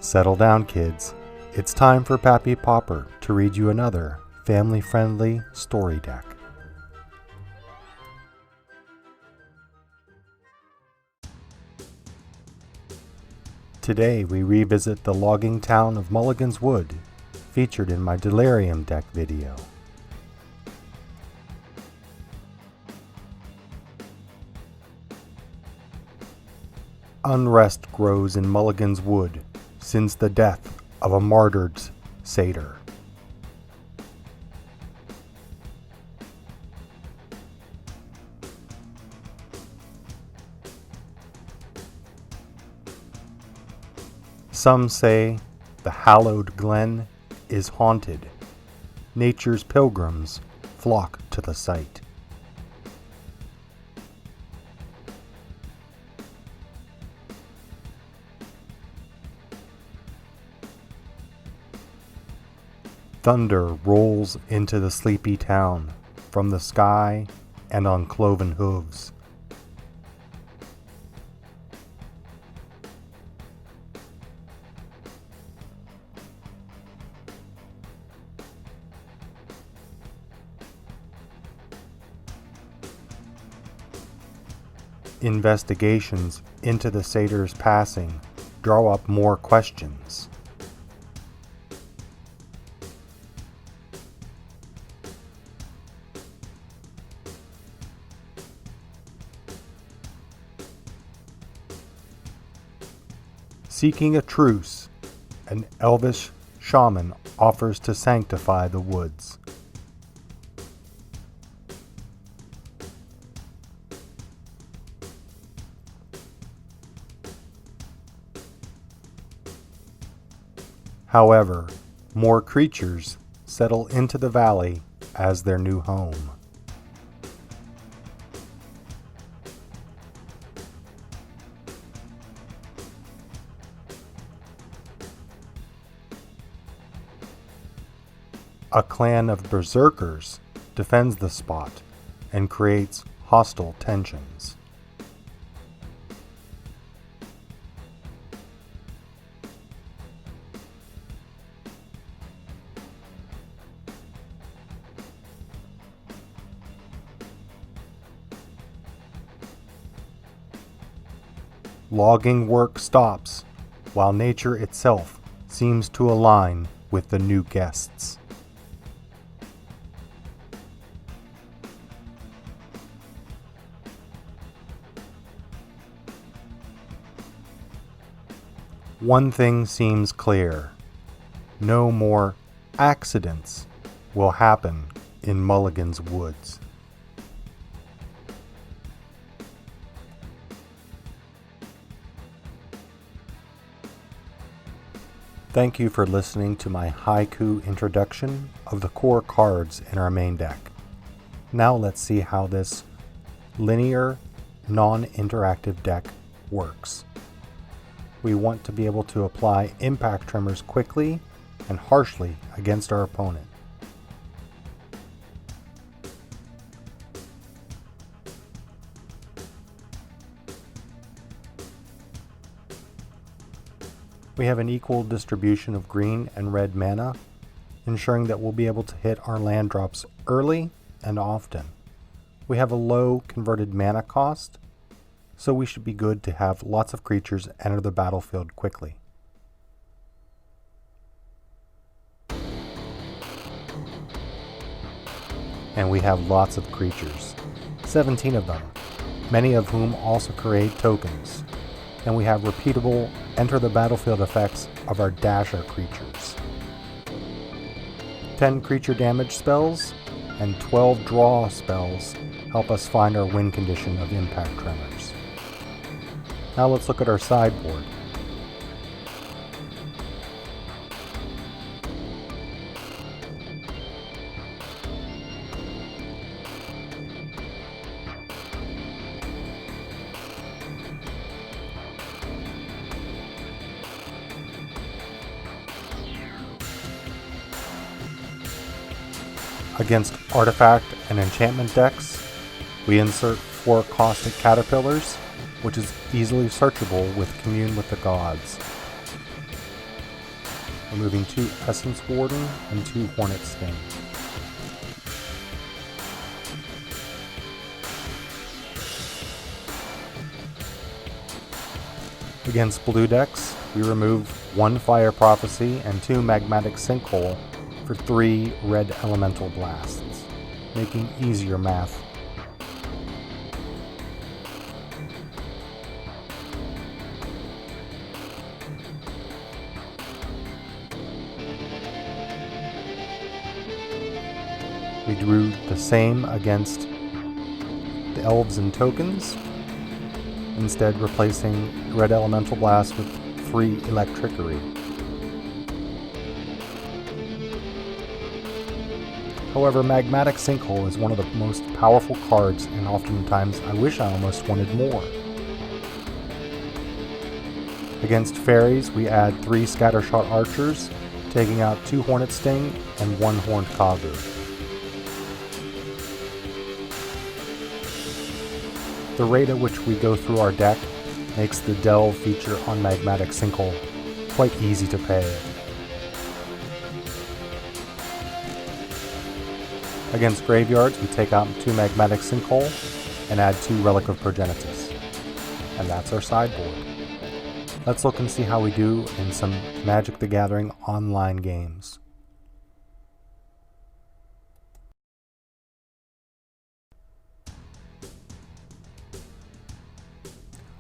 Settle down, kids. It's time for Pappy Pauper to read you another family-friendly story deck. Today we revisit the logging town of Mulligan's Wood, featured in my Delirium deck video. Unrest grows in Mulligan's Wood since the death of a martyred satyr. Some say the hallowed glen is haunted. Nature's pilgrims flock to the site. Thunder rolls into the sleepy town from the sky and on cloven hooves. Investigations into the satyr's passing draw up more questions. Seeking a truce, an elvish shaman offers to sanctify the woods. However, more creatures settle into the valley as their new home. A clan of berserkers defends the spot and creates hostile tensions. Logging work stops, while nature itself seems to align with the new guests. One thing seems clear: no more accidents will happen in Mulligan's Woods. Thank you for listening to my haiku introduction of the core cards in our main deck. Now let's see how this linear, non-interactive deck works. We want to be able to apply Impact Tremors quickly and harshly against our opponent. We have an equal distribution of green and red mana, ensuring that we'll be able to hit our land drops early and often. We have a low converted mana cost, so we should be good to have lots of creatures enter the battlefield quickly. And we have lots of creatures, 17 of them, many of whom also create tokens. And we have repeatable enter the battlefield effects of our dasher creatures. 10 creature damage spells and 12 draw spells help us find our win condition of Impact Tremors. Now let's look at our sideboard. Against artifact and enchantment decks, we insert 4 caustic caterpillars, which is easily searchable with Commune with the Gods. removing 2 Essence Warden and 2 Hornet Sting. Against blue decks, we remove 1 Fire Prophecy and 2 Magmatic Sinkhole for 3 red elemental blasts, making easier math. We drew the same against the Elves and Tokens, instead replacing red elemental blast with 3 trickery. However, Magmatic Sinkhole is one of the most powerful cards, and oftentimes I wish I almost wanted more. Against fairies, we add 3 Scattershot archers, taking out 2 Hornet Sting and 1 Horned Kavu. The rate at which we go through our deck makes the delve feature on Magmatic Sinkhole quite easy to pay. Against graveyards, we take out 2 Magmatic Sinkhole and add 2 Relic of Progenitus. And that's our sideboard. Let's look and see how we do in some Magic the Gathering online games.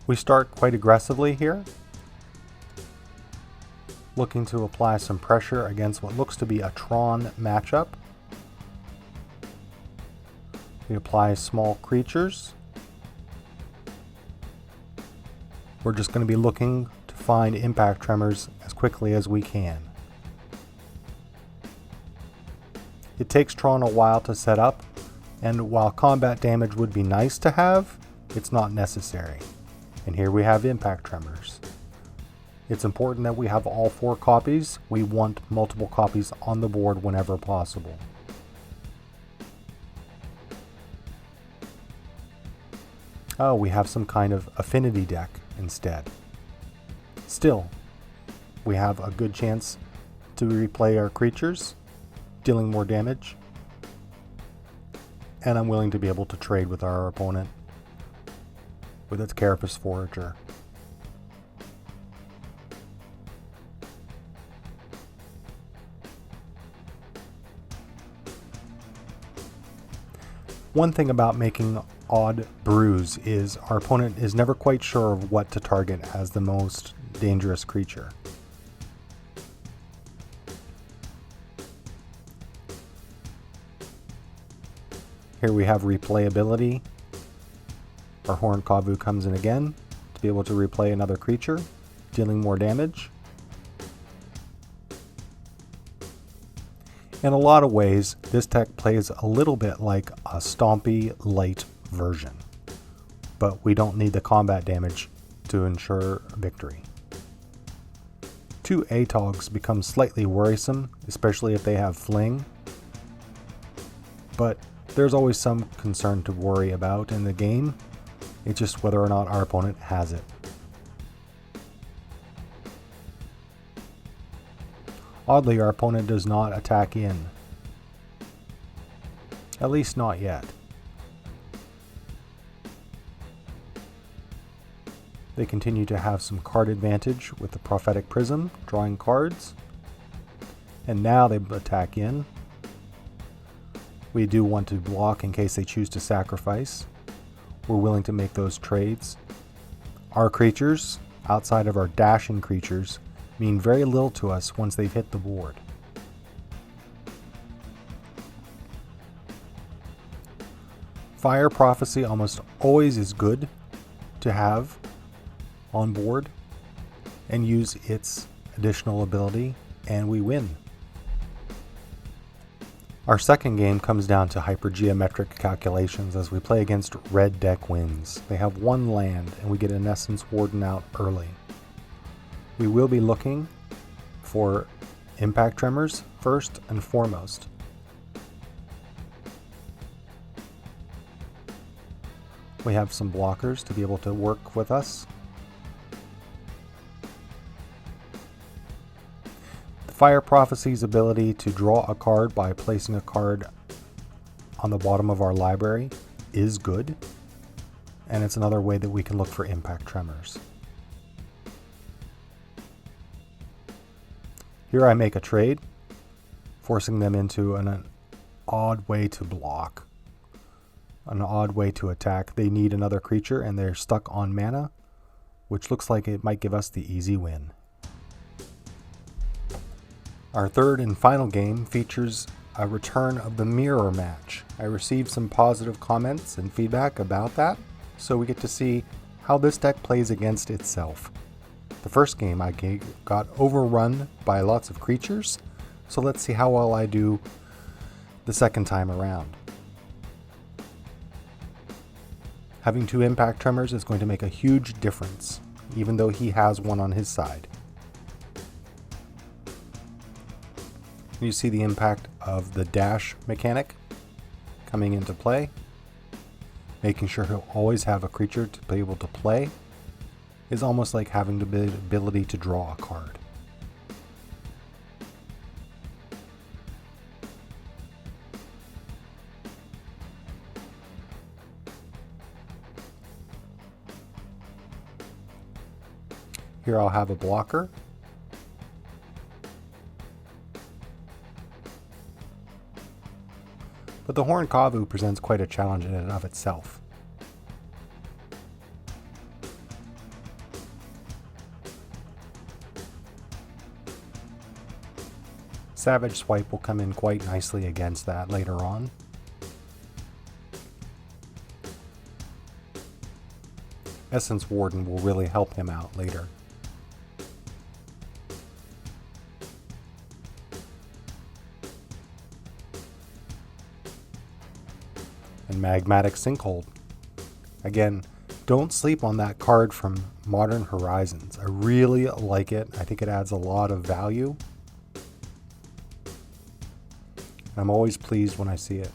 We start quite aggressively here, looking to apply some pressure against what looks to be a Tron matchup. We apply small creatures. We're just going to be looking to find Impact Tremors as quickly as we can. It takes Tron a while to set up, and while combat damage would be nice to have, it's not necessary. And here we have Impact Tremors. It's important that we have all 4 copies. We want multiple copies on the board whenever possible. Oh, we have some kind of affinity deck instead. Still, we have a good chance to replay our creatures, dealing more damage. And I'm willing to be able to trade with our opponent with its Carapace Forager. One thing about making odd brews is our opponent is never quite sure of what to target as the most dangerous creature. Here we have replayability. Our Horned Kavu comes in again to be able to replay another creature, dealing more damage. In a lot of ways, this deck plays a little bit like a Stompy light version, but we don't need the combat damage to ensure victory. 2 Atogs become slightly worrisome, especially if they have Fling, but there's always some concern to worry about in the game. It's just whether or not our opponent has it. Oddly, our opponent does not attack in. At least not yet. They continue to have some card advantage with the Prophetic Prism, drawing cards. And now they attack in. We do want to block in case they choose to sacrifice. We're willing to make those trades. Our creatures, outside of our dashing creatures, mean very little to us once they've hit the board. Fire Prophecy almost always is good to have on board and use its additional ability, and we win. Our second game comes down to hypergeometric calculations as we play against red deck wins. They have 1 land and we get an Essence Warden out early. We will be looking for Impact Tremors first and foremost. We have some blockers to be able to work with us. The Fire Prophecy's ability to draw a card by placing a card on the bottom of our library is good, and it's another way that we can look for Impact Tremors. Here I make a trade, forcing them into an odd way to block, an odd way to attack. They need another creature and they're stuck on mana, which looks like it might give us the easy win. Our third and final game features a return of the mirror match. I received some positive comments and feedback about that, so we get to see how this deck plays against itself. The first game I got overrun by lots of creatures, so let's see how well I do the second time around. Having 2 Impact Tremors is going to make a huge difference, even though he has one on his side. You see the impact of the dash mechanic coming into play. Making sure he'll always have a creature to be able to play is almost like having the ability to draw a card. Here I'll have a blocker. But the Horned Kavu presents quite a challenge in and of itself. Savage Swipe will come in quite nicely against that later on. Essence Warden will really help him out later. And Magmatic Sinkhole. Again, don't sleep on that card from Modern Horizons. I really like it. I think it adds a lot of value. I'm always pleased when I see it.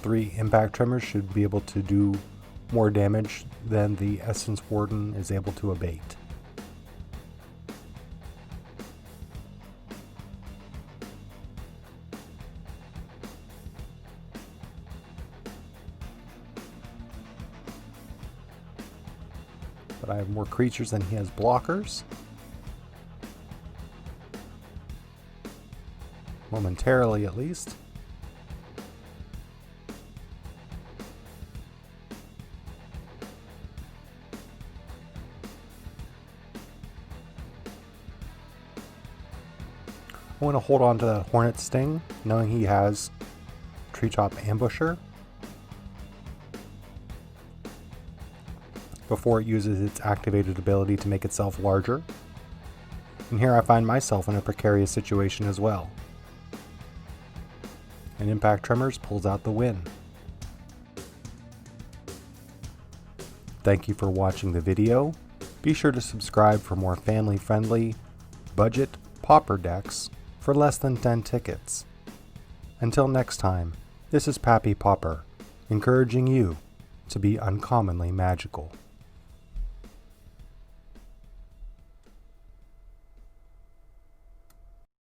Three Impact Tremors should be able to do more damage than the Essence Warden is able to abate. But I have more creatures than he has blockers. Momentarily at least. I want to hold on to that Hornet Sting, knowing he has Treetop Ambusher, before it uses its activated ability to make itself larger. And here I find myself in a precarious situation as well. And Impact Tremors pulls out the win. Thank you for watching the video. Be sure to subscribe for more family-friendly, budget Pauper decks for less than 10 tickets. Until next time, this is Pappy Pauper, encouraging you to be uncommonly magical.